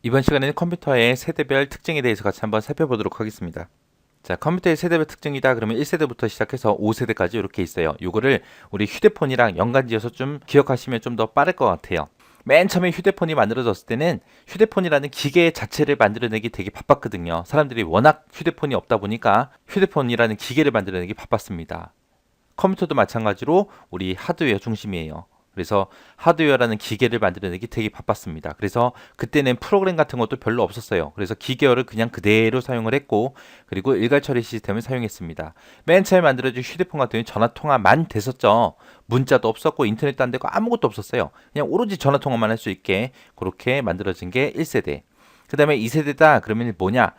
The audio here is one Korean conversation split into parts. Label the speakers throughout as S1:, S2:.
S1: 이번 시간에는 컴퓨터의 세대별 특징에 대해서 같이 한번 살펴보도록 하겠습니다. 자, 컴퓨터의 세대별 특징이다 그러면 1세대부터 시작해서 5세대까지 이렇게 있어요. 요거를 우리 휴대폰이랑 연관지어서 좀 기억하시면 좀 더 빠를 것 같아요. 맨 처음에 휴대폰이 만들어졌을 때는 휴대폰이라는 기계 자체를 만들어내기 되게 바빴거든요. 사람들이 워낙 휴대폰이 없다 보니까 휴대폰이라는 기계를 만들어내기 바빴습니다. 컴퓨터도 마찬가지로 우리 하드웨어 중심이에요. 그래서 하드웨어라는 기계를 만들어내기 되게 바빴습니다. 그래서 그때는 프로그램 같은 것도 별로 없었어요. 그래서 기계어를 그냥 그대로 사용을 했고, 그리고 일괄 처리 시스템을 사용했습니다. 맨 처음에 만들어진 휴대폰 같은 경우는 전화 통화만 됐었죠. 문자도 없었고 인터넷도 안 되고 아무것도 없었어요. 그냥 오로지 전화 통화만 할 수 있게 그렇게 만들어진 게 1세대. 그 다음에 2세대다 그러면 뭐냐?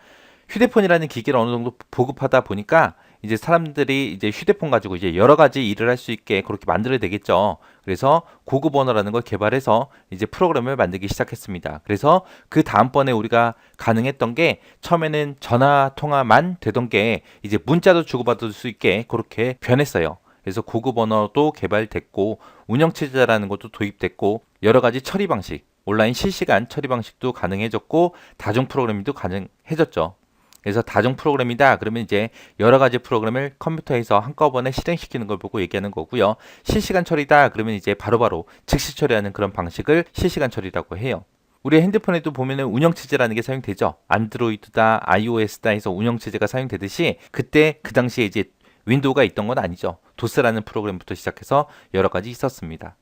S1: 휴대폰이라는 기계를 어느 정도 보급하다 보니까 이제 사람들이 이제 휴대폰 가지고 이제 여러 가지 일을 할 수 있게 그렇게 만들어야 되겠죠. 그래서 고급 언어라는 걸 개발해서 이제 프로그램을 만들기 시작했습니다. 그래서 그 다음번에 우리가 가능했던 게 처음에는 전화 통화만 되던 게 이제 문자도 주고받을 수 있게 그렇게 변했어요. 그래서 고급 언어도 개발됐고 운영체제라는 것도 도입됐고 여러 가지 처리 방식, 온라인 실시간 처리 방식도 가능해졌고 다중 프로그래밍도 가능해졌죠. 그래서 다중 프로그램이다 그러면 이제 여러 가지 프로그램을 컴퓨터에서 한꺼번에 실행시키는 걸 보고 얘기하는 거고요. 실시간 처리다 그러면 이제 바로바로 즉시 처리하는 그런 방식을 실시간 처리라고 해요. 우리 핸드폰에도 보면은 운영체제라는 게 사용되죠. 안드로이드다, iOS다 해서 운영체제가 사용되듯이 그때 그 당시에 이제 윈도우가 있던 건 아니죠. 도스라는 프로그램부터 시작해서 여러 가지 있었습니다.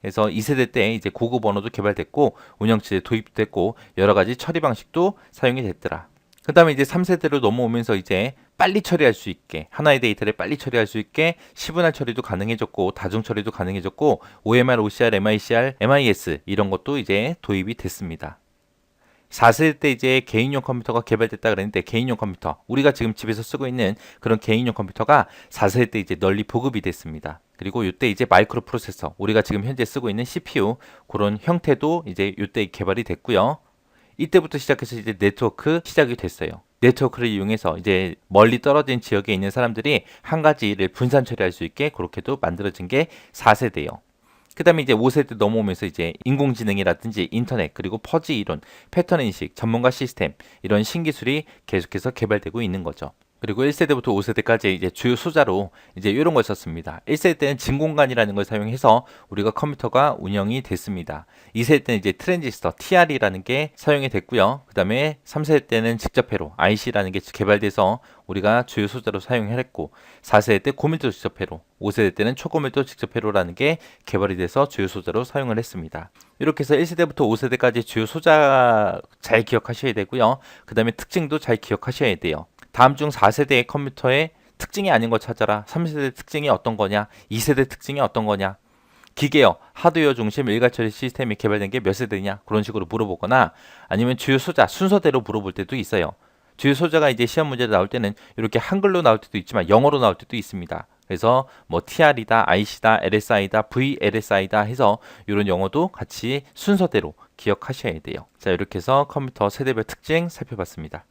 S1: 그래서 2세대 때 이제 고급 언어도 개발됐고 운영체제 도입됐고 여러 가지 처리 방식도 사용이 됐더라. 그 다음에 이제 3세대로 넘어오면서 이제 빨리 처리할 수 있게 하나의 데이터를 빨리 처리할 수 있게 시분할 처리도 가능해졌고 다중 처리도 가능해졌고 OMR, OCR, MICR, MIS 이런 것도 이제 도입이 됐습니다. 4세대 때 이제 개인용 컴퓨터가 개발됐다 그랬는데 개인용 컴퓨터 우리가 지금 집에서 쓰고 있는 그런 개인용 컴퓨터가 4세대 때 이제 널리 보급이 됐습니다. 그리고 이때 이제 마이크로 프로세서 우리가 지금 현재 쓰고 있는 CPU 그런 형태도 이제 이때 개발이 됐고요. 이때부터 시작해서 이제 네트워크 시작이 됐어요. 네트워크를 이용해서 이제 멀리 떨어진 지역에 있는 사람들이 한 가지 일을 분산 처리할 수 있게 그렇게도 만들어진 게 4세대예요. 그 다음에 이제 5세대 넘어오면서 이제 인공지능이라든지 인터넷 그리고 퍼지 이론, 패턴 인식, 전문가 시스템 이런 신기술이 계속해서 개발되고 있는 거죠. 그리고 1세대부터 5세대까지 이제 주요 소자로 이제 이런 걸 썼습니다. 1세대 때는 진공관이라는 걸 사용해서 우리가 컴퓨터가 운영이 됐습니다. 2세대 때는 이제 트랜지스터 TR이라는 게 사용이 됐고요. 그 다음에 3세대 때는 직접회로 IC라는 게 개발돼서 우리가 주요 소자로 사용을 했고 4세대 때 고밀도 직접회로 5세대 때는 초고밀도 직접회로라는 게 개발이 돼서 주요 소자로 사용을 했습니다. 이렇게 해서 1세대부터 5세대까지 주요 소자 잘 기억하셔야 되고요. 그 다음에 특징도 잘 기억하셔야 돼요. 다음 중 4세대의 컴퓨터의 특징이 아닌 걸 찾아라. 3세대 특징이 어떤 거냐? 2세대 특징이 어떤 거냐? 기계요, 하드웨어 중심 일괄처리 시스템이 개발된 게 몇 세대냐? 그런 식으로 물어보거나 아니면 주요 소자 순서대로 물어볼 때도 있어요. 주요 소자가 이제 시험 문제로 나올 때는 이렇게 한글로 나올 때도 있지만 영어로 나올 때도 있습니다. 그래서 뭐 TR이다, IC다, LSI다, VLSI다 해서 이런 영어도 같이 순서대로 기억하셔야 돼요. 자, 이렇게 해서 컴퓨터 세대별 특징 살펴봤습니다.